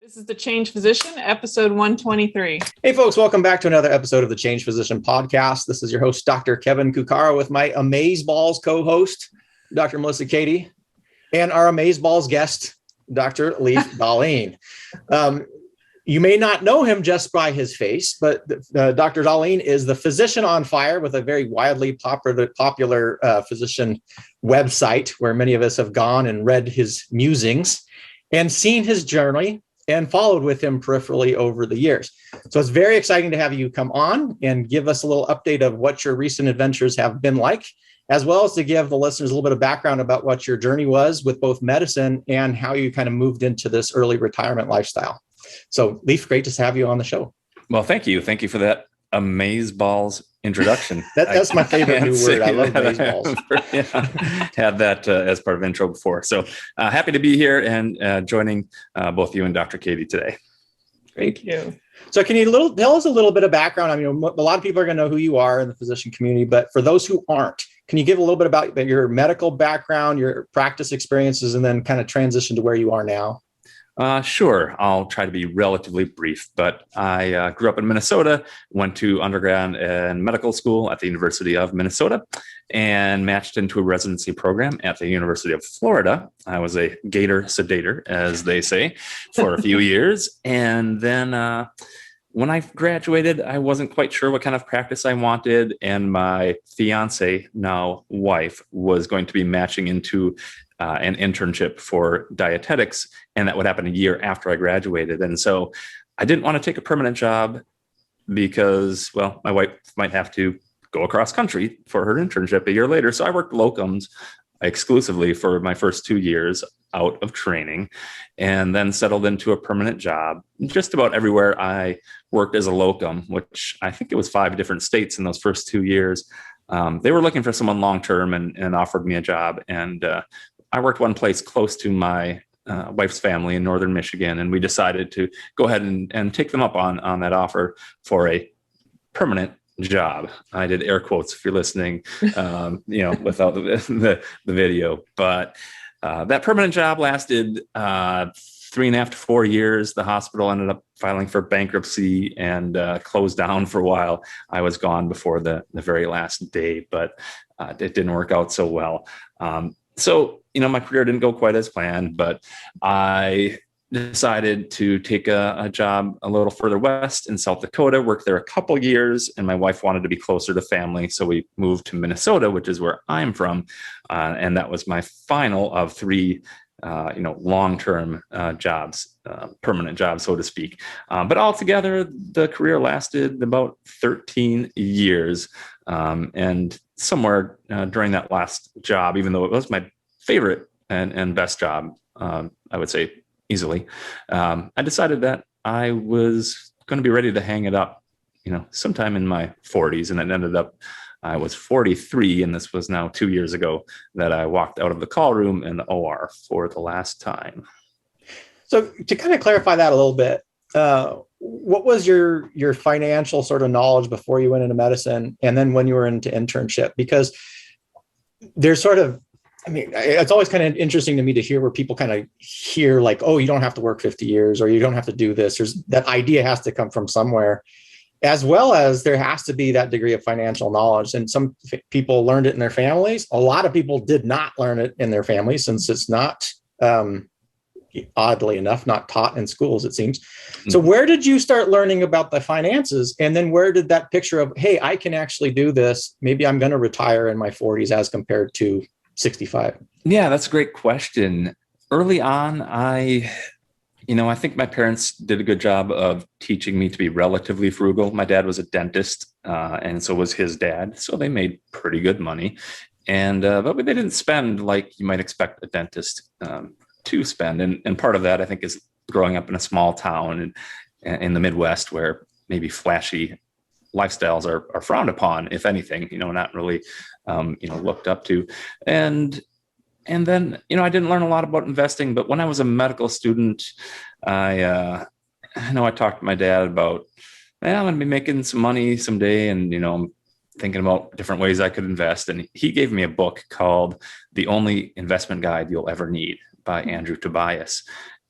This is The Change Physician, episode 123. Hey, folks, welcome back to another episode of the Change Physician podcast. This is your host, Dr. Kevin Cuccaro, with my Amazeballs co-host, Dr. Melissa Cady, and our Amazeballs guest, Dr. Leif Dahleen. You may not know him just by his face, but Dr. Dahleen is the physician on fire with a very widely popular physician website where many of us have gone and read his musings and seen his journey and followed with him peripherally over the years. So it's very exciting to have you come on and give us a little update of what your recent adventures have been like, as well as to give the listeners a little bit of background about what your journey was with both medicine and how you kind of moved into this early retirement lifestyle. So Leif, great to have you on the show. Well, thank you. Thank you for that Amazeballs introduction. That's my favorite new word. I love Amazeballs. Had that as part of intro before. So happy to be here and joining both you and Dr. Cady today. Thank you. So can you tell us a little bit of background? I mean, a lot of people are going to know who you are in the physician community, but for those who aren't, can you give a little bit about your medical background, your practice experiences, and then kind of transition to where you are now? Sure. I'll try to be relatively brief, but I grew up in Minnesota, went to undergrad and medical school at the University of Minnesota, and matched into a residency program at the University of Florida. I was a Gator sedator, as they say, for a few years. And then when I graduated, I wasn't quite sure what kind of practice I wanted. And my fiance, now wife, was going to be matching into an internship for dietetics, and that would happen a year after I graduated. And so I didn't want to take a permanent job because, well, my wife might have to go across country for her internship a year later. So I worked locums exclusively for my first 2 years out of training, and then settled into a permanent job. Just about everywhere I worked as a locum, which I think it was 5 different states in those first 2 years. They were looking for someone long-term and offered me a job. And I worked one place close to my wife's family in northern Michigan, and we decided to go ahead and take them up on that offer for a permanent job. I did air quotes if you're listening, without the video. But that permanent job lasted 3.5 to 4 years. The hospital ended up filing for bankruptcy and closed down for a while. I was gone before the very last day, but it didn't work out so well. So, my career didn't go quite as planned, but I decided to take a job a little further west in South Dakota, worked there a couple years, and my wife wanted to be closer to family. So we moved to Minnesota, which is where I'm from. And that was my final of 3 long-term jobs, permanent jobs, so to speak. But altogether, the career lasted about 13 years. And somewhere during that last job, even though it was my favorite and best job, I would say easily, I decided that I was going to be ready to hang it up, sometime in my 40s. And it ended up, I was 43, and this was now 2 years ago that I walked out of the call room in the OR for the last time. So to kind of clarify that a little bit, what was your financial sort of knowledge before you went into medicine, and then when you were into internship? Because there's sort of, it's always kind of interesting to me to hear where people kind of hear like, oh, you don't have to work 50 years or you don't have to do this. That idea has to come from somewhere, as well as there has to be that degree of financial knowledge. And some people learned it in their families. A lot of people did not learn it in their families, since it's not, oddly enough, not taught in schools, it seems. Mm-hmm. So where did you start learning about the finances? And then where did that picture of, hey, I can actually do this, maybe I'm going to retire in my 40s as compared to 65? Yeah, that's a great question. Early on, I think my parents did a good job of teaching me to be relatively frugal. My dad was a dentist, and so was his dad. So they made pretty good money. And but they didn't spend like you might expect a dentist to spend. And part of that, I think, is growing up in a small town in the Midwest, where maybe flashy lifestyles are frowned upon, if anything, not really, looked up to. And then, I didn't learn a lot about investing, but when I was a medical student, I talked to my dad about, I'm going to be making some money someday. And, I'm thinking about different ways I could invest. And he gave me a book called The Only Investment Guide You'll Ever Need by Andrew Tobias.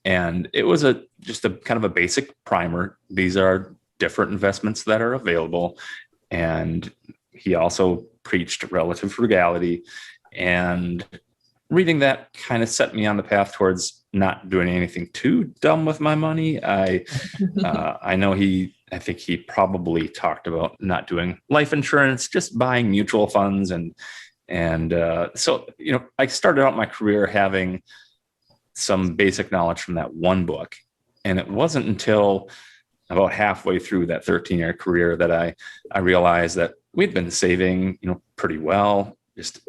And it was just a kind of a basic primer. These are different investments that are available. And he also preached relative frugality, and reading that kind of set me on the path towards not doing anything too dumb with my money. I think he probably talked about not doing life insurance, just buying mutual funds. So, I started out my career having some basic knowledge from that one book. And it wasn't until about halfway through that 13-year career that I realized that we'd been saving, pretty well, just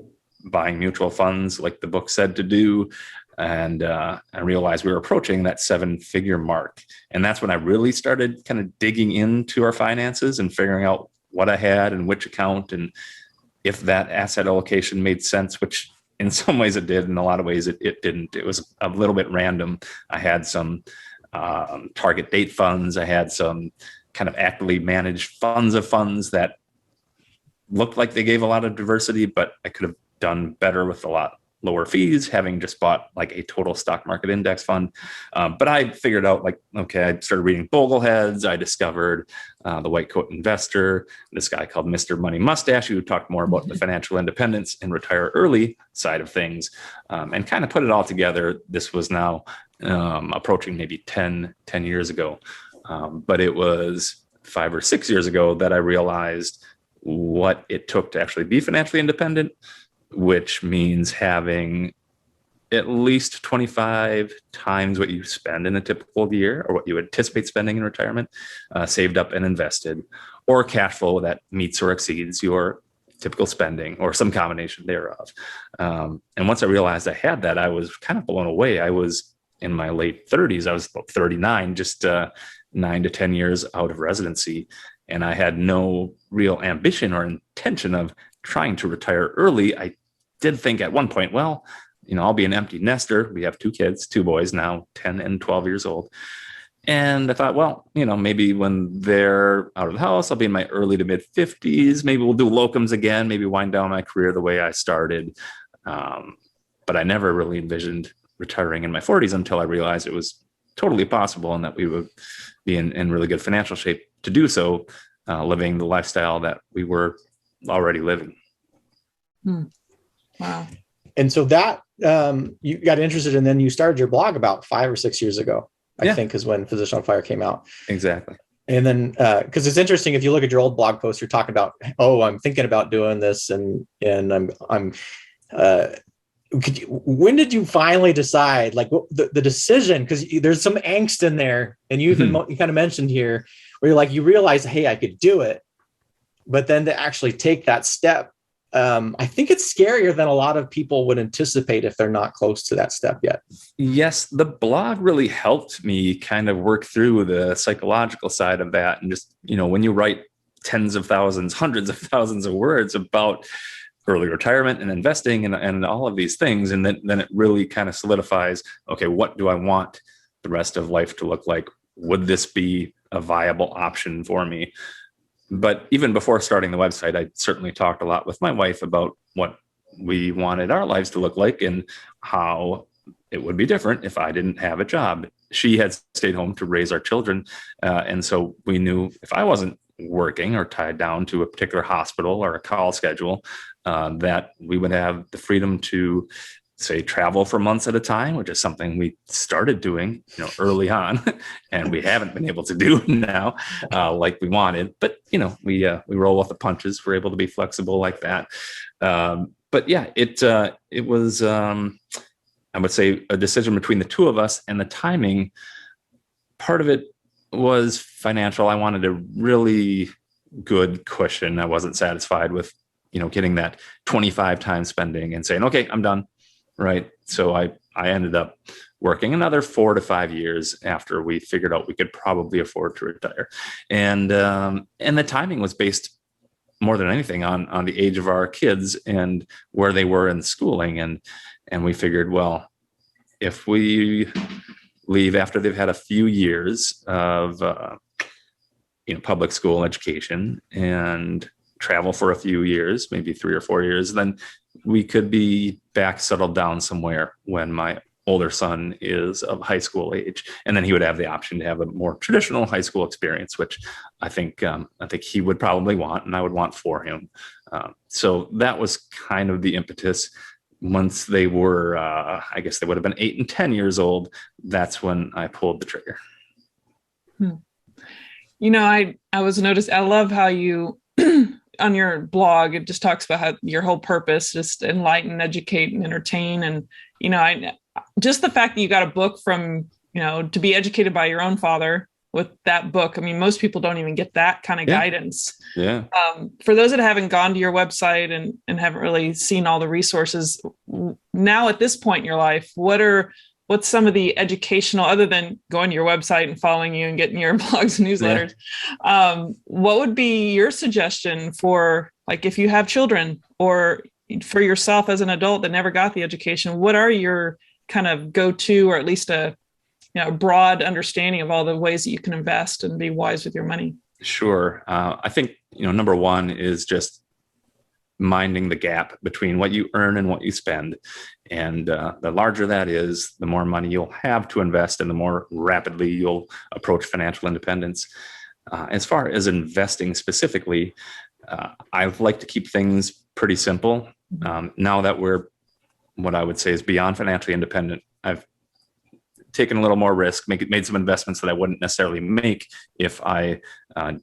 buying mutual funds like the book said to do. And I realized we were approaching that 7-figure mark. And that's when I really started kind of digging into our finances and figuring out what I had and which account, and if that asset allocation made sense, which in some ways it did. In a lot of ways it didn't. It was a little bit random. I had some target date funds. I had some kind of actively managed funds of funds that looked like they gave a lot of diversity, but I could have done better with a lot lower fees, having just bought like a total stock market index fund. But I figured out I started reading Bogleheads. I discovered the White Coat Investor, this guy called Mr. Money Mustache, who talked more about the financial independence and retire early side of things, and kind of put it all together. This was now approaching maybe 10 years ago. But it was 5 or 6 years ago that I realized what it took to actually be financially independent, which means having at least 25 times what you spend in a typical year, or what you anticipate spending in retirement, saved up and invested, or cash flow that meets or exceeds your typical spending, or some combination thereof. And once I realized I had that, I was kind of blown away. I was in my late 30s. I was about 39, just 9 to 10 years out of residency. And I had no real ambition or intention of trying to retire early. I did think at one point, well, I'll be an empty nester. We have 2 kids, 2 boys now, 10 and 12 years old. And I thought, well, maybe when they're out of the house, I'll be in my early to mid 50s. Maybe we'll do locums again, maybe wind down my career the way I started. But I never really envisioned retiring in my 40s until I realized it was totally possible, and that we would be in really good financial shape to do so, living the lifestyle that we were already living. Wow. And so that you got interested, and then you started your blog about 5 or 6 years ago, I think, is when Physician on Fire came out. Exactly. And then, because it's interesting, if you look at your old blog post, you're talking about, I'm thinking about doing this, and I'm when did you finally decide, like, the decision? Because there's some angst in there, and you even you kind of mentioned here where you're like, you realize, hey, I could do it, but then to actually take that step, I think it's scarier than a lot of people would anticipate if they're not close to that step yet. Yes, the blog really helped me kind of work through the psychological side of that. And just, when you write tens of thousands, hundreds of thousands of words about early retirement and investing and all of these things, and then it really kind of solidifies, okay, what do I want the rest of life to look like? Would this be a viable option for me? But even before starting the website, I certainly talked a lot with my wife about what we wanted our lives to look like and how it would be different if I didn't have a job. She had stayed home to raise our children. And so we knew if I wasn't working or tied down to a particular hospital or a call schedule, that we would have the freedom to, say, travel for months at a time, which is something we started doing, early on, and we haven't been able to do now, like we wanted. But we roll with the punches. We're able to be flexible like that. But yeah, it was, I would say, a decision between the two of us, and the timing. Part of it was financial. I wanted a really good cushion. I wasn't satisfied with, getting that 25 times spending and saying, okay, I'm done. Right. So I ended up working another 4 to 5 years after we figured out we could probably afford to retire. And the timing was based more than anything on the age of our kids and where they were in schooling. And we figured, well, if we leave after they've had a few years of public school education and travel for a few years, maybe 3 or 4 years, then we could be back settled down somewhere when my older son is of high school age, and then he would have the option to have a more traditional high school experience, which I think he would probably want, and I would want for him. So that was kind of the impetus. Once they were, I guess they would have been 8 and 10 years old, that's when I pulled the trigger. I was noticed, I love how you, on your blog, it just talks about how your whole purpose, just enlighten, educate, and entertain. And, just the fact that you got a book from, to be educated by your own father with that book. I mean, most people don't even get that kind of guidance. Yeah. For those that haven't gone to your website and haven't really seen all the resources now at this point in your life, what's some of the educational, other than going to your website and following you and getting your blogs and newsletters, what would be your suggestion for, like, if you have children or for yourself as an adult that never got the education, what are your kind of go-to, or at least a broad understanding of all the ways that you can invest and be wise with your money? Sure. I think, number one is just minding the gap between what you earn and what you spend. And the larger that is, the more money you'll have to invest and the more rapidly you'll approach financial independence. As far as investing specifically, I like to keep things pretty simple. Now that we're, what I would say is beyond financially independent, I've taken a little more risk, made some investments that I wouldn't necessarily make if I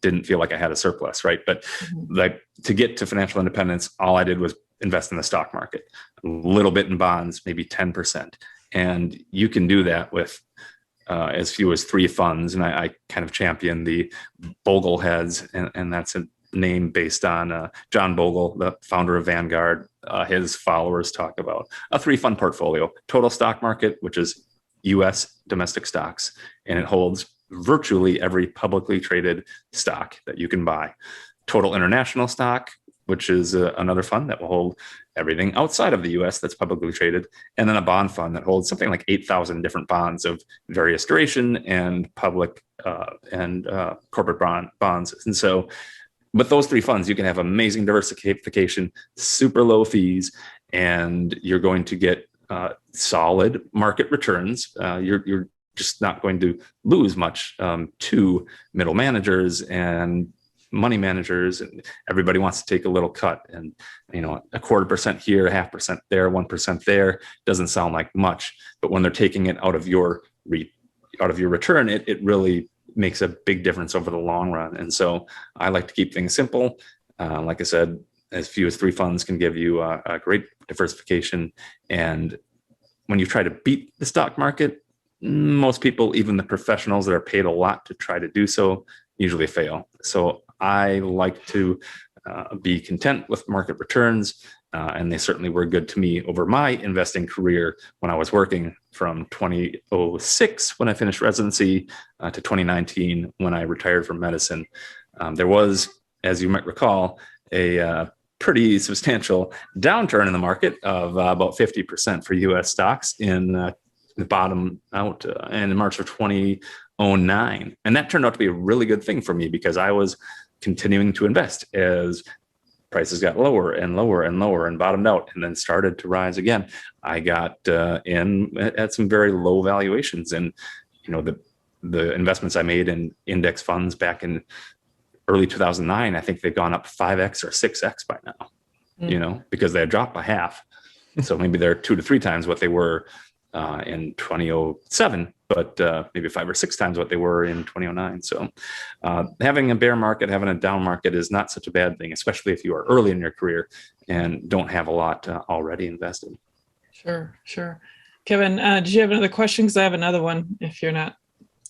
didn't feel like I had a surplus, right? But like, to get to financial independence, all I did was invest in the stock market, a little bit in bonds, maybe 10%. And you can do that with as few as 3 funds. And I kind of champion the Bogleheads, and that's a name based on John Bogle, the founder of Vanguard. His followers talk about a 3-fund portfolio: total stock market, which is U.S. domestic stocks, and it holds virtually every publicly traded stock that you can buy; total international stock, which is another fund that will hold everything outside of the U.S. that's publicly traded; and then a bond fund that holds something like 8,000 different bonds of various duration and public and corporate bonds. And so, with those 3 funds, you can have amazing diversification, super low fees, and you're going to get solid market returns. You're just not going to lose much to middle managers and money managers, and everybody wants to take a little cut. And a 0.25% here, 0.5% there, 1% there doesn't sound like much, but when they're taking it out of your return, it really makes a big difference over the long run. And so I like to keep things simple. Like I said, as few as 3 funds can give you a great diversification. And when you try to beat the stock market, most people, even the professionals that are paid a lot to try to do so, usually fail. So I like to be content with market returns. And they certainly were good to me over my investing career when I was working, from 2006 when I finished residency to 2019 when I retired from medicine. There was, as you might recall, a pretty substantial downturn in the market of about 50% for U.S. stocks in the bottom out in March of 2009. And that turned out to be a really good thing for me, because I was continuing to invest as prices got lower and lower and lower and bottomed out and then started to rise again. I got in at some very low valuations, and the investments I made in index funds back in early 2009, I think they've gone up 5x or 6x by now, because they had dropped by half. So maybe they're 2 to 3 times what they were in 2007, but maybe 5 or 6 times what they were in 2009. So having a bear market, having a down market is not such a bad thing, especially if you are early in your career and don't have a lot already invested. Sure. Kevin, did you have another question? Because I have another one if you're not.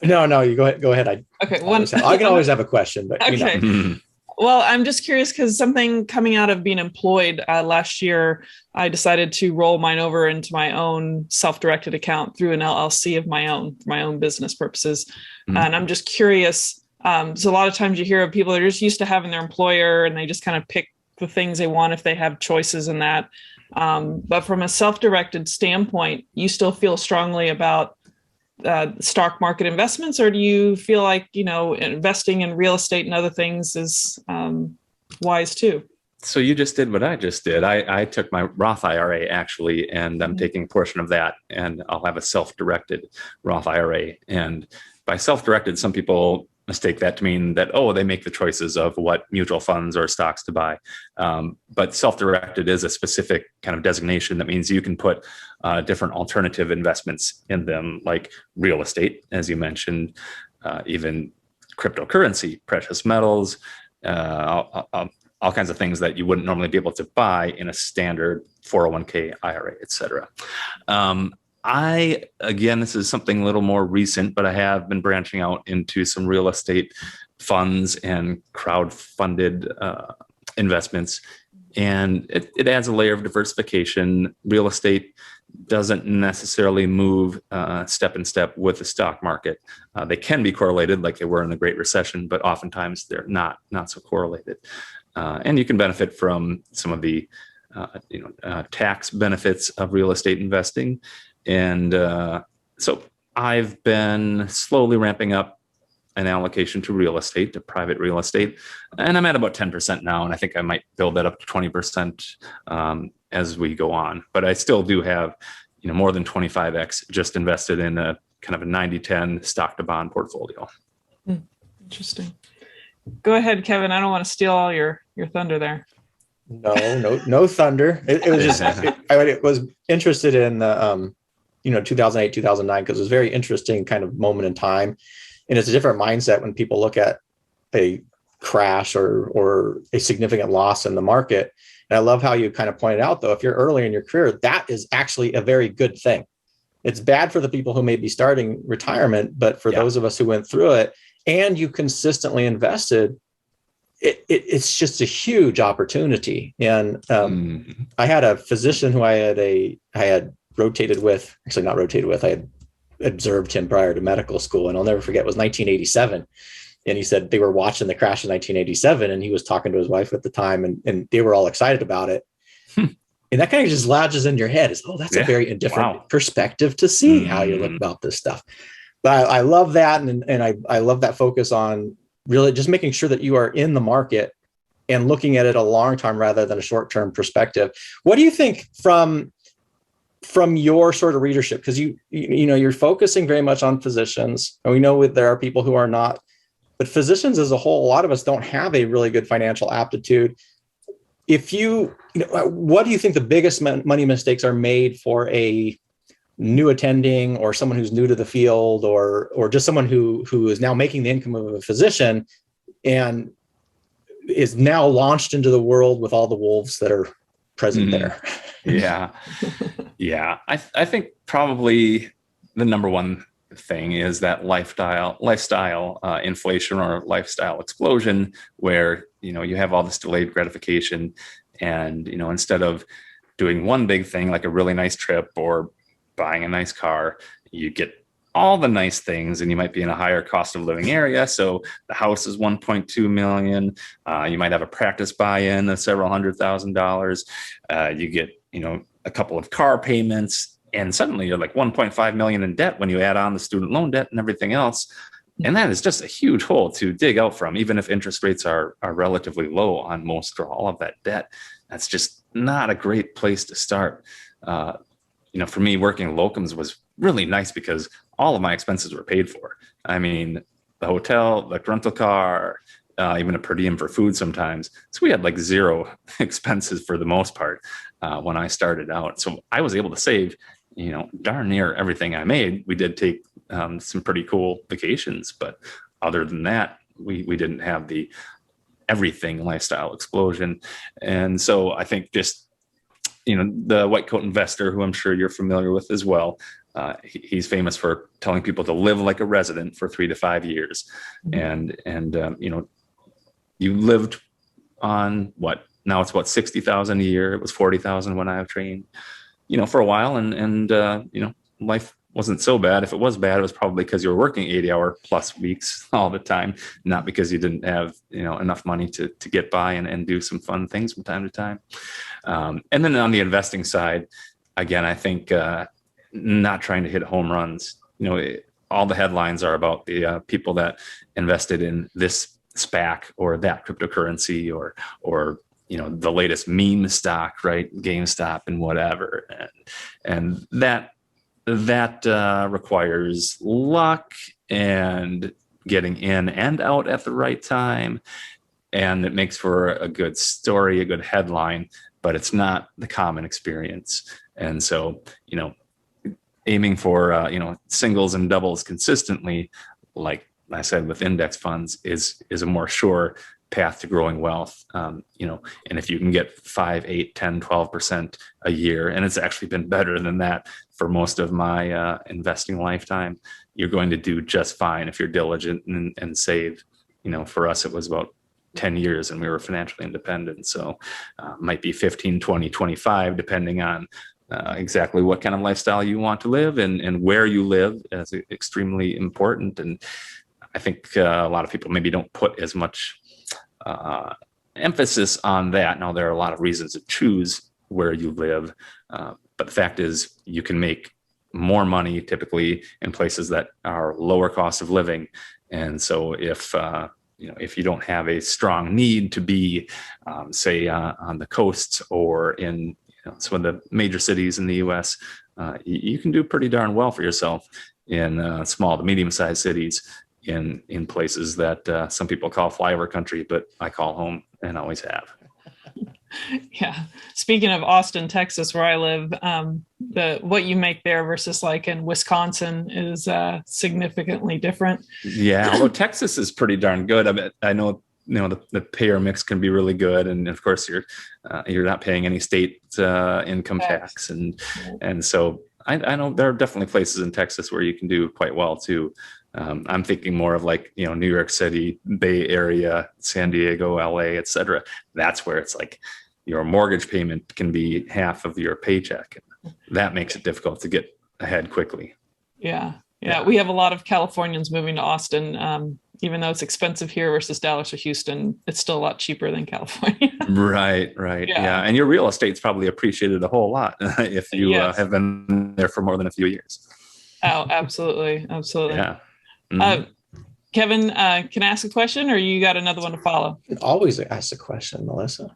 No, you go ahead. I can always have a question, but okay. Well, I'm just curious because something coming out of being employed last year, I decided to roll mine over into my own self-directed account through an LLC of my own, for my own business purposes. And I'm just curious. So a lot of times you hear of people that are just used to having their employer and they just kind of pick the things they want if they have choices in that. But from a self-directed standpoint, you still feel strongly about stock market investments, or do you feel like investing in real estate and other things is wise too? So you just did what I just did. I took my Roth IRA actually, and I'm taking a portion of that, and I'll have a self-directed Roth IRA. And by self-directed, some people mistake that to mean that, oh, they make the choices of what mutual funds or stocks to buy. But self-directed is a specific kind of designation that means you can put different alternative investments in them, like real estate, as you mentioned, even cryptocurrency, precious metals, all kinds of things that you wouldn't normally be able to buy in a standard 401k IRA, et cetera. Again, this is something a little more recent, but I have been branching out into some real estate funds and crowd-funded investments. And it adds a layer of diversification. Real estate doesn't necessarily move step in step with the stock market. They can be correlated like they were in the Great Recession, but oftentimes they're not so correlated. And you can benefit from some of the tax benefits of real estate investing. And so I've been slowly ramping up an allocation to real estate, to private real estate. And I'm at about 10% now. And I think I might build that up to 20% as we go on. But I still do have, more than 25x just invested in a kind of a 90-10 stock to bond portfolio. Interesting. Go ahead, Kevin. I don't want to steal all your thunder there. No thunder. It was just, I was interested in the, 2008, 2009, because it was a very interesting kind of moment in time. And it's a different mindset when people look at a crash or a significant loss in the market. And I love how you kind of pointed out, though, if you're early in your career, that is actually a very good thing. It's bad for the people who may be starting retirement, but for those of us who went through it and you consistently invested, it's just a huge opportunity. And I had a physician who I had rotated with, actually not rotated with, I had observed him prior to medical school. And I'll never forget, it was 1987. And he said they were watching the crash in 1987 and he was talking to his wife at the time and they were all excited about it. And that kind of just lodges in your head is, that's a very indifferent perspective to see how you look about this stuff. But I love that. And I love that focus on really just making sure that you are in the market and looking at it a long time rather than a short-term perspective. What do you think from your sort of readership? Because you're focusing very much on physicians, and we know there are people who are not, but physicians as a whole, a lot of us don't have a really good financial aptitude. If what do you think the biggest money mistakes are made for a new attending or someone who's new to the field or just someone who is now making the income of a physician and is now launched into the world with all the wolves that are present there? Yeah. I think probably the number one thing is that lifestyle inflation or lifestyle explosion, where you have all this delayed gratification, and instead of doing one big thing like a really nice trip or buying a nice car, you get all the nice things, and you might be in a higher cost of living area. So the house is 1.2 million. You might have a practice buy-in of several $100,000. You get a couple of car payments, and suddenly you're like 1.5 million in debt when you add on the student loan debt and everything else. And that is just a huge hole to dig out from, even if interest rates are relatively low on most or all of that debt. That's just not a great place to start. For me, working locums was really nice because all of my expenses were paid for. I mean, the hotel, the rental car, even a per diem for food sometimes. So we had like zero expenses for the most part when I started out. So I was able to save, darn near everything I made. We did take some pretty cool vacations, but other than that, we didn't have the everything lifestyle explosion. And so I think just, the white coat investor, who I'm sure you're familiar with as well, he's famous for telling people to live like a resident for 3 to 5 years. And you lived on what? Now it's what, 60,000 a year. It was 40,000 when I trained, for a while. And life wasn't so bad. If it was bad, it was probably because you were working 80-hour plus weeks all the time, not because you didn't have, enough money to get by and do some fun things from time to time. And then on the investing side, again, I think not trying to hit home runs. All the headlines are about the people that invested in this SPAC or that cryptocurrency or the latest meme stock, right? GameStop and whatever. And that requires luck and getting in and out at the right time. And it makes for a good story, a good headline, but it's not the common experience. And so, aiming for, singles and doubles consistently, like I said, with index funds is a more sure path to growing wealth. And if you can get 5, 8, 10, 12% a year, and it's actually been better than that for most of my investing lifetime, you're going to do just fine if you're diligent and save. For us, it was about 10 years and we were financially independent. So might be 15, 20, 25, depending on exactly what kind of lifestyle you want to live and where you live is extremely important. And I think a lot of people maybe don't put as much emphasis on that. Now, there are a lot of reasons to choose where you live. But the fact is you can make more money typically in places that are lower cost of living. And so if you don't have a strong need to be, say, on the coast or in some of the major cities in the U.S., you can do pretty darn well for yourself in small to medium-sized cities in places that some people call flyover country, but I call home and always have. Yeah. Speaking of Austin, Texas, where I live, what you make there versus like in Wisconsin is significantly different. Yeah, although Texas is pretty darn good. I know the payer mix can be really good, and of course you're not paying any state income tax, and so I know there are definitely places in Texas where you can do quite well too. I'm thinking more of like New York City, Bay Area, San Diego, LA, etc. That's where it's like your mortgage payment can be half of your paycheck. That makes it difficult to get ahead quickly. Yeah. We have a lot of Californians moving to Austin. Even though it's expensive here versus Dallas or Houston, it's still a lot cheaper than California. Right. Yeah. And your real estate's probably appreciated a whole lot if you have been there for more than a few years. Oh, absolutely. Yeah. Mm-hmm. Kevin, can I ask a question or you got another one to follow? You can always ask a question, Melissa.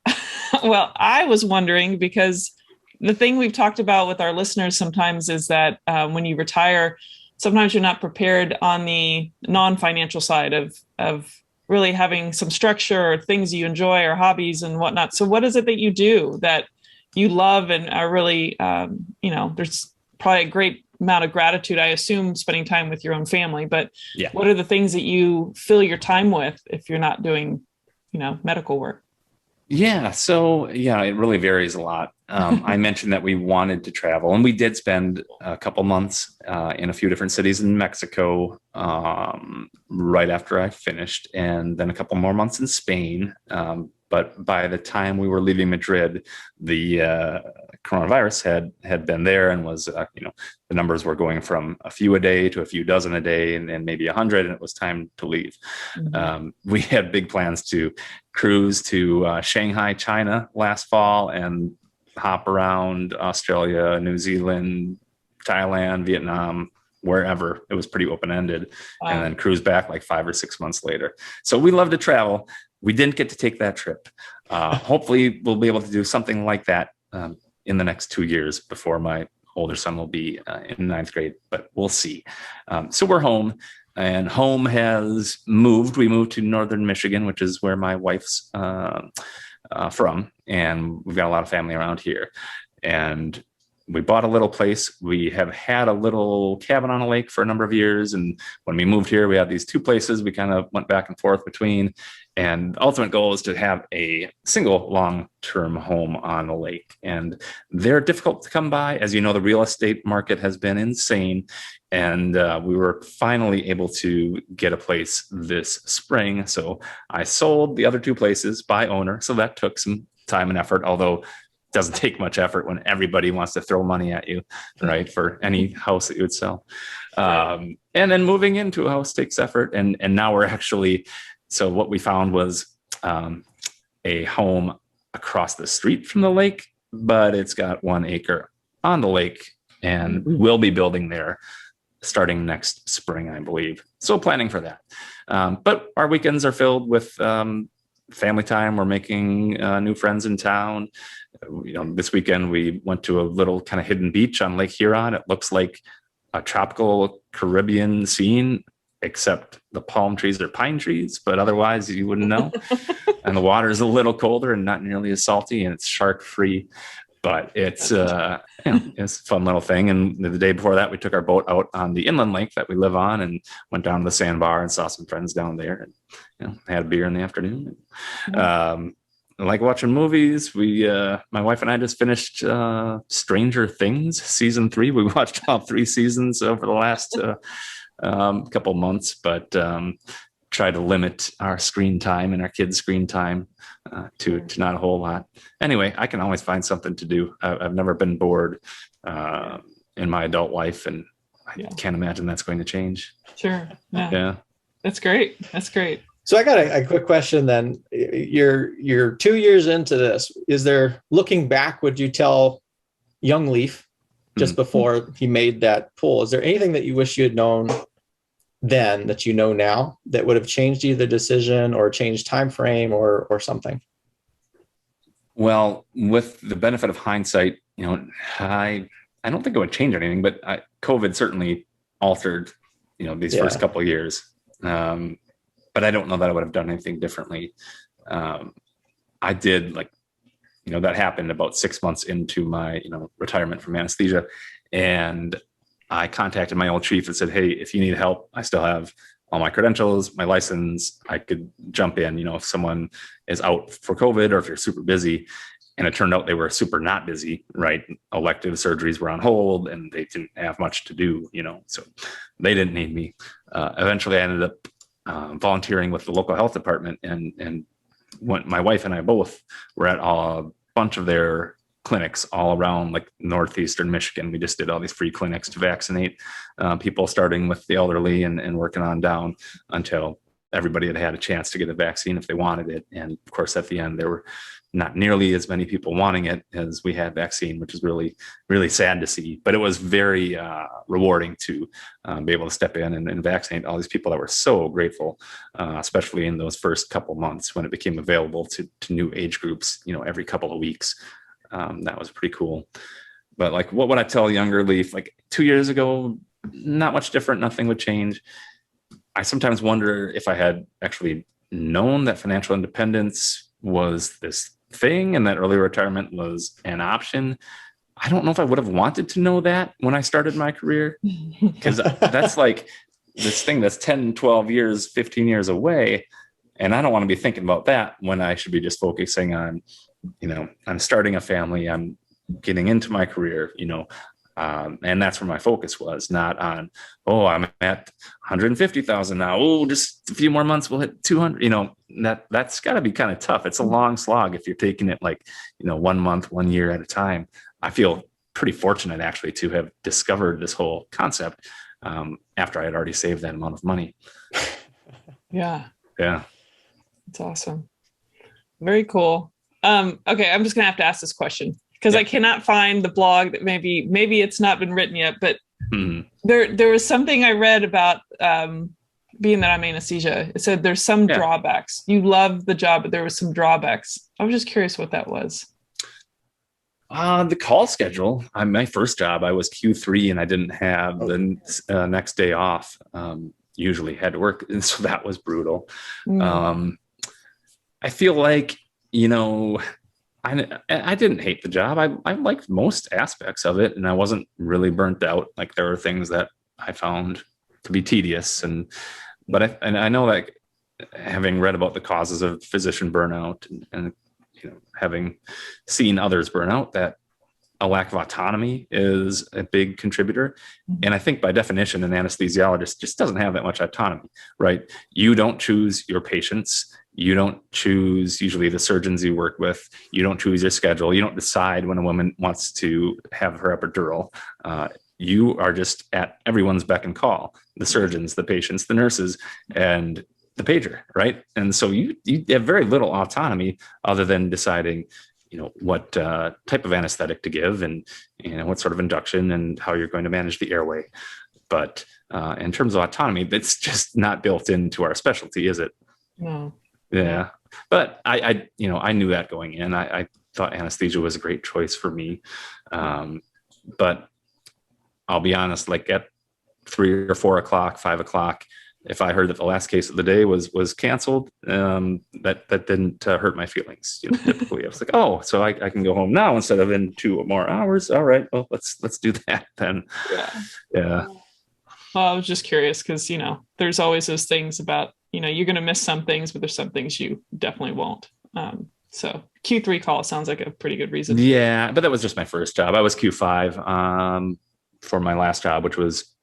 Well, I was wondering because the thing we've talked about with our listeners sometimes is that when you retire, sometimes you're not prepared on the non-financial side of really having some structure or things you enjoy or hobbies and whatnot. So what is it that you do that you love and are really, there's probably a great amount of gratitude, I assume, spending time with your own family, but what are the things that you fill your time with if you're not doing, medical work? Yeah. So, it really varies a lot. I mentioned that we wanted to travel and we did spend a couple months in a few different cities in Mexico right after I finished, and then a couple more months in Spain. But by the time we were leaving Madrid, the coronavirus had been there and was, the numbers were going from a few a day to a few dozen a day and maybe 100, and it was time to leave. Mm-hmm. We had big plans to cruise to Shanghai, China last fall and hop around Australia, New Zealand, Thailand, Vietnam, wherever. It was pretty open-ended. Wow. And then cruise back like 5 or 6 months later. So we love to travel. We didn't get to take that trip. Hopefully we'll be able to do something like that in the next 2 years before my older son will be in 9th grade, but we'll see. So we're home, and home has moved. We moved to Northern Michigan, which is where my wife's from, and we've got a lot of family around here. And we bought a little place. We have had a little cabin on a lake for a number of years. And when we moved here, we had these 2 places we kind of went back and forth between. And the ultimate goal is to have a single long-term home on the lake. And they're difficult to come by. As you know, the real estate market has been insane. And we were finally able to get a place this spring. So I sold the other 2 places by owner. So that took some time and effort, although doesn't take much effort when everybody wants to throw money at you, right? For any house that you would sell. And then moving into a house takes effort. And now we're actually, so what we found was a home across the street from the lake, but it's got 1 acre on the lake, and we will be building there starting next spring, I believe. So planning for that. But our weekends are filled with family time. We're making new friends in town. This weekend we went to a little kind of hidden beach on Lake Huron. It looks like a tropical Caribbean scene, except the palm trees are pine trees, but otherwise you wouldn't know. And the water is a little colder and not nearly as salty, and it's shark free. But it's it's a fun little thing. And the day before that, we took our boat out on the inland lake that we live on and went down to the sandbar and saw some friends down there, and had a beer in the afternoon. I like watching movies. My wife and I just finished Stranger Things season 3. We watched all 3 seasons over the last couple months, but try to limit our screen time and our kids' screen time to not a whole lot. Anyway, I can always find something to do. I've never been bored in my adult life, and I can't imagine that's going to change. Sure. Yeah. That's great. That's great. So I got a quick question then. You're 2 years into this. Is there, looking back, would you tell young Leif just before he made that pull, is there anything that you wish you had known then that you know now that would have changed either decision or changed time frame or something? Well, with the benefit of hindsight, I don't think it would change anything, but COVID certainly altered, these first couple of years. But I don't know that I would have done anything differently. I did that happened about 6 months into my, retirement from anesthesia. And I contacted my old chief and said, hey, if you need help, I still have all my credentials, my license. I could jump in, if someone is out for COVID or if you're super busy. And it turned out they were super not busy, right? Elective surgeries were on hold and they didn't have much to do, so they didn't need me. Eventually I ended up volunteering with the local health department, and when my wife and I both were at a bunch of their clinics all around like northeastern Michigan. We just did all these free clinics to vaccinate people, starting with the elderly and working on down until everybody had a chance to get a vaccine if they wanted it. And of course, at the end, there were not nearly as many people wanting it as we had vaccine, which is really, really sad to see. But it was very rewarding to be able to step in and vaccinate all these people that were so grateful, especially in those first couple months when it became available to new age groups, every couple of weeks. That was pretty cool. But what would I tell younger Leif? 2 years ago, not much different. Nothing would change. I sometimes wonder if I had actually known that financial independence was this thing and that early retirement was an option. I don't know if I would have wanted to know that when I started my career, because that's this thing that's 10, 12 years, 15 years away. And I don't want to be thinking about that when I should be just focusing on, I'm starting a family, I'm getting into my career, and that's where my focus was, not on, I'm at 150,000 now. Oh, just a few more months, we'll hit 200, that's gotta be kind of tough. It's a long slog if you're taking it 1 month, 1 year at a time. I feel pretty fortunate actually to have discovered this whole concept after I had already saved that amount of money. Yeah. It's awesome. Very cool. Okay, I'm just gonna have to ask this question because I cannot find the blog that maybe it's not been written yet, but there was something I read about being that I'm anesthesia. It said there's some drawbacks. You love the job, but there was some drawbacks. I was just curious what that was. The call schedule. My first job, I was Q3 and I didn't have the next day off. Usually had to work, and so that was brutal. I feel like, I didn't hate the job. I liked most aspects of it, and I wasn't really burnt out. There were things that I found to be tedious, but I know that having read about the causes of physician burnout and having seen others burn out, that a lack of autonomy is a big contributor. And I think by definition, an anesthesiologist just doesn't have that much autonomy, right? You don't choose your patients. You don't choose usually the surgeons you work with. You don't choose your schedule. You don't decide when a woman wants to have her epidural. You are just at everyone's beck and call, the surgeons, the patients, the nurses, and the pager, right? And so you have very little autonomy other than deciding, what type of anesthetic to give and, what sort of induction and how you're going to manage the airway. But in terms of autonomy, that's just not built into our specialty, is it? No. Yeah. But I knew that going in. I thought anesthesia was a great choice for me. But I'll be honest, like at 3 or 4 o'clock, 5 o'clock, if I heard that the last case of the day was canceled, that didn't hurt my feelings. Typically, I was like, oh, so I can go home now instead of in 2 more hours. All right, well, let's do that then. Yeah. Well, I was just curious because there's always those things about you're going to miss some things, but there's some things you definitely won't. So Q3 call sounds like a pretty good reason. Yeah, but that was just my first job. I was Q5 for my last job, which was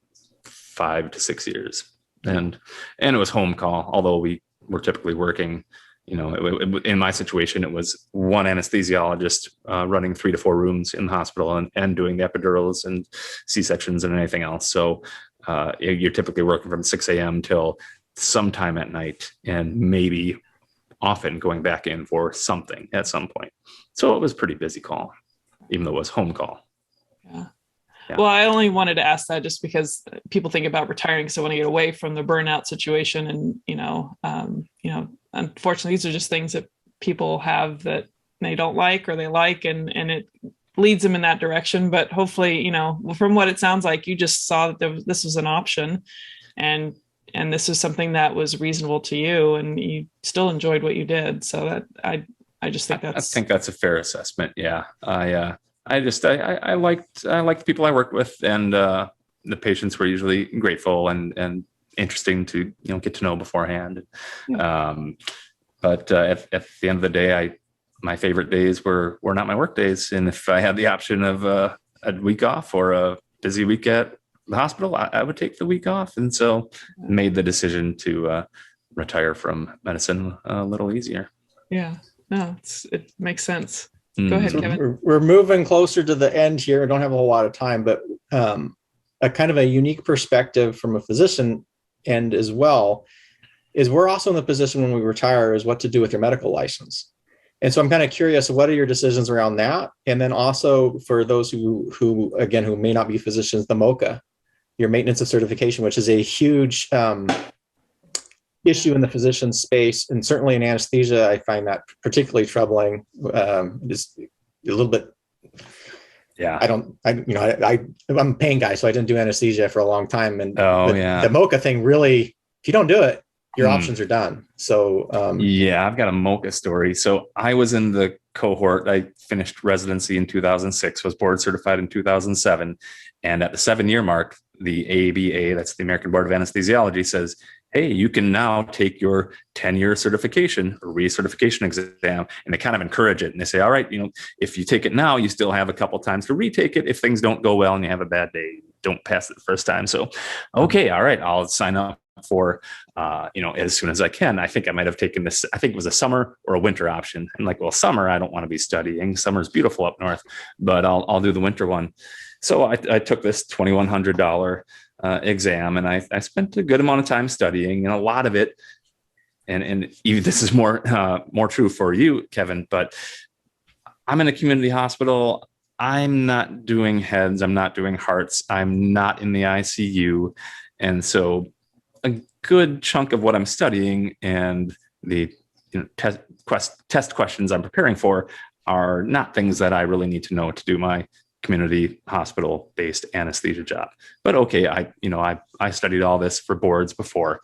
5 to 6 years. And it was home call, although we were typically working, in my situation, it was one anesthesiologist running 3 to 4 rooms in the hospital and doing the epidurals and C-sections and anything else. So you're typically working from 6 a.m. till sometime at night, and maybe often going back in for something at some point. So it was a pretty busy call, even though it was home call. Yeah. Well, I only wanted to ask that just because people think about retiring, so want to get away from the burnout situation, and unfortunately, these are just things that people have that they don't like or they like, and it leads them in that direction. But hopefully, from what it sounds like, you just saw that this was an option, and this is something that was reasonable to you, and you still enjoyed what you did. So that I just think I think that's a fair assessment. Yeah, I liked the people I worked with, and the patients were usually grateful and interesting to get to know beforehand. But at the end of the day, my favorite days were not my work days, and if I had the option of a week off or a busy week at the hospital, I would take the week off, and so made the decision to retire from medicine a little easier. Yeah, no, it makes sense. Go ahead, Kevin. We're moving closer to the end here. I don't have a whole lot of time, but a kind of a unique perspective from a physician end as well is we're also in the position when we retire is what to do with your medical license. And so I'm kind of curious, what are your decisions around that? And then also for those who may not be physicians, the MOCA, your maintenance of certification, which is a huge issue in the physician space, and certainly in anesthesia, I find that particularly troubling. Just a little bit. Yeah, I'm a pain guy, so I didn't do anesthesia for a long time. And the MOCA thing really, if you don't do it, your options are done. So I've got a MOCA story. So I was in the cohort. I finished residency in 2006, was board certified in 2007, and at the 7-year mark, the ABA, that's the American Board of Anesthesiology, says, hey, you can now take your 10-year certification or recertification exam, and they kind of encourage it. And they say, all right, if you take it now, you still have a couple times to retake it. If things don't go well and you have a bad day, don't pass it the first time. So, okay, all right, I'll sign up for, as soon as I can. I think I might have taken this, I think it was a summer or a winter option. I'm like, well, summer, I don't want to be studying. Summer's beautiful up north, but I'll do the winter one. So I took this $2,100 exam, and I spent a good amount of time studying, and a lot of it, and even this is more true for you, Kevin, but I'm in a community hospital. I'm not doing heads. I'm not doing hearts. I'm not in the ICU. And so a good chunk of what I'm studying and the test questions I'm preparing for are not things that I really need to know to do my community hospital based anesthesia job. But okay, I studied all this for boards before.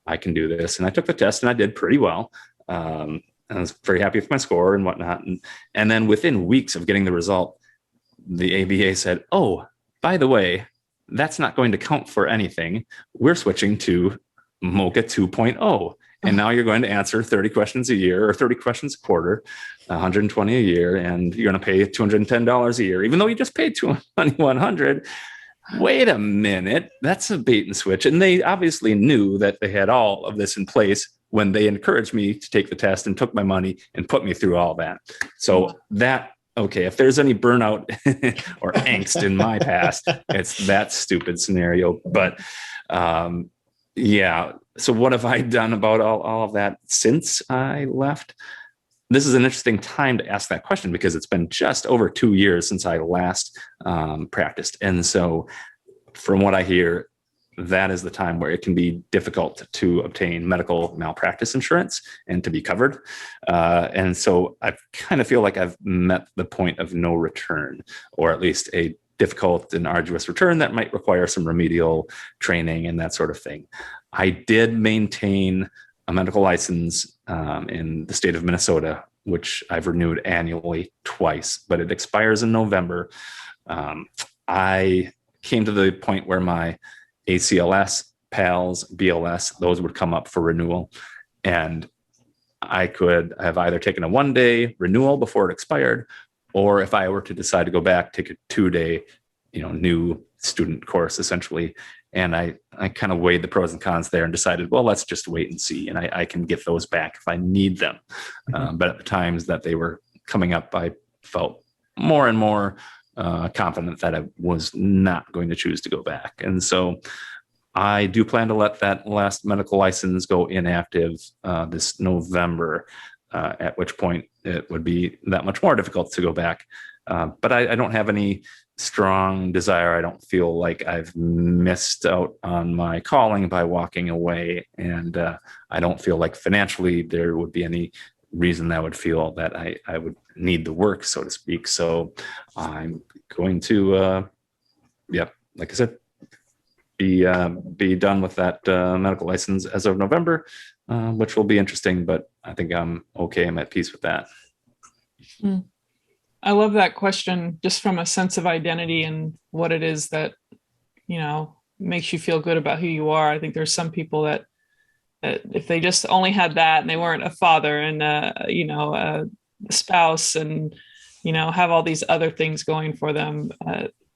I can do this. And I took the test and I did pretty well. I was very happy with my score and whatnot. And then within weeks of getting the result, the ABA said, oh, by the way, that's not going to count for anything. We're switching to MOCA 2.0. And now you're going to answer 30 questions a year or 30 questions a quarter, 120 a year, and you're going to pay $210 a year, even though you just paid $2,100. Wait a minute, that's a bait and switch. And they obviously knew that they had all of this in place when they encouraged me to take the test and took my money and put me through all that. So okay, if there's any burnout or angst in my past, it's that stupid scenario. But so what have I done about all of that since I left? This is an interesting time to ask that question because it's been just over 2 years since I last practiced. And so from what I hear, that is the time where it can be difficult to obtain medical malpractice insurance and to be covered. And so I kind of feel like I've met the point of no return, or at least a difficult and arduous return that might require some remedial training and that sort of thing. I did maintain a medical license in the state of Minnesota, which I've renewed annually twice, but it expires in November. I came to the point where my ACLS, PALS, BLS, those would come up for renewal. And I could have either taken a 1-day renewal before it expired, or if I were to decide to go back, take a 2-day, new student course essentially. And I kind of weighed the pros and cons there and decided, well, let's just wait and see. And I can get those back if I need them. But at the times that they were coming up, I felt more and more confident that I was not going to choose to go back. And so I do plan to let that last medical license go inactive this November, at which point it would be that much more difficult to go back. But I don't have any strong desire. I don't feel like I've missed out on my calling by walking away. And I don't feel like financially there would be any reason that I would feel that I would need the work, so to speak. So I'm going to, like I said, be done with that medical license as of November, which will be interesting, but I think I'm okay. I'm at peace with that. I love that question, just from a sense of identity and what it is that, makes you feel good about who you are. I think there's some people that if they just only had that and they weren't a father and, a spouse and, have all these other things going for them,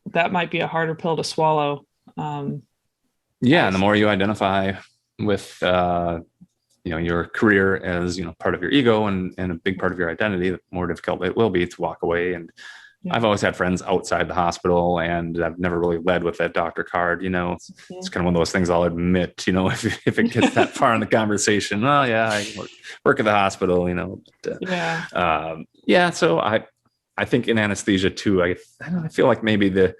that might be a harder pill to swallow. And the more you identify with, your career as, part of your ego and a big part of your identity, the more difficult it will be to walk away. And I've always had friends outside the hospital, and I've never really led with that doctor card. It's kind of one of those things I'll admit, if it gets that far in the conversation, well, yeah, I work at the hospital, So I think in anesthesia too, I feel like maybe the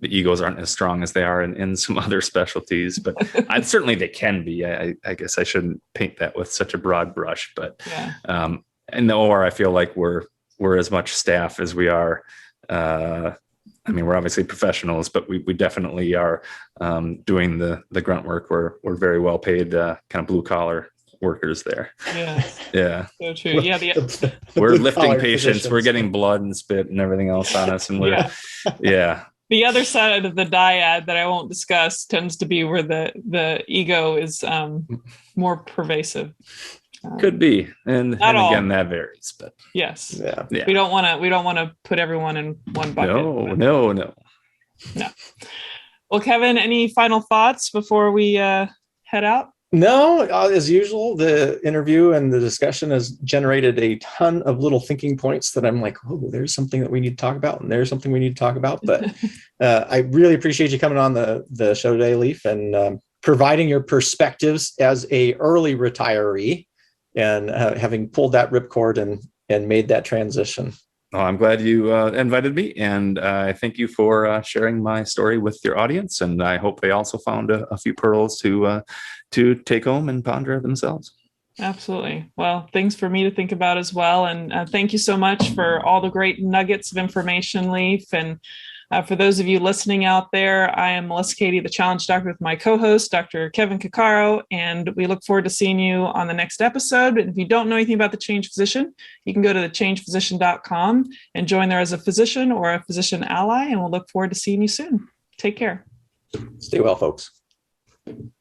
egos aren't as strong as they are in some other specialties, but certainly they can be. I guess I shouldn't paint that with such a broad brush, but in the OR, I feel like we're as much staff as we are. We're obviously professionals, but we definitely are doing the grunt work. We're very well paid, kind of blue collar workers there. Yeah. So true. Yeah. We're lifting patients. Physicians. We're getting blood and spit and everything else on us. And The other side of the dyad that I won't discuss tends to be where the ego is more pervasive. Could be. And again, that varies, but yes. Yeah. We don't want to put everyone in one bucket. No. Well, Kevin, any final thoughts before we head out? No, as usual, the interview and the discussion has generated a ton of little thinking points that I'm like, oh, there's something that we need to talk about, and there's something we need to talk about. But I really appreciate you coming on the show today, Leif, and providing your perspectives as a early retiree and having pulled that ripcord and made that transition. Well, I'm glad you invited me, and I thank you for sharing my story with your audience. And I hope they also found a few pearls to take home and ponder themselves. Absolutely. Well, things for me to think about as well. And thank you so much for all the great nuggets of information, Leif. And for those of you listening out there, I am Melissa Cady, the Challenge Doctor, with my co-host, Dr. Kevin Cuccaro, and we look forward to seeing you on the next episode. And if you don't know anything about the Change Physician, you can go to thechangephysician.com and join there as a physician or a physician ally, and we'll look forward to seeing you soon. Take care. Stay well, folks.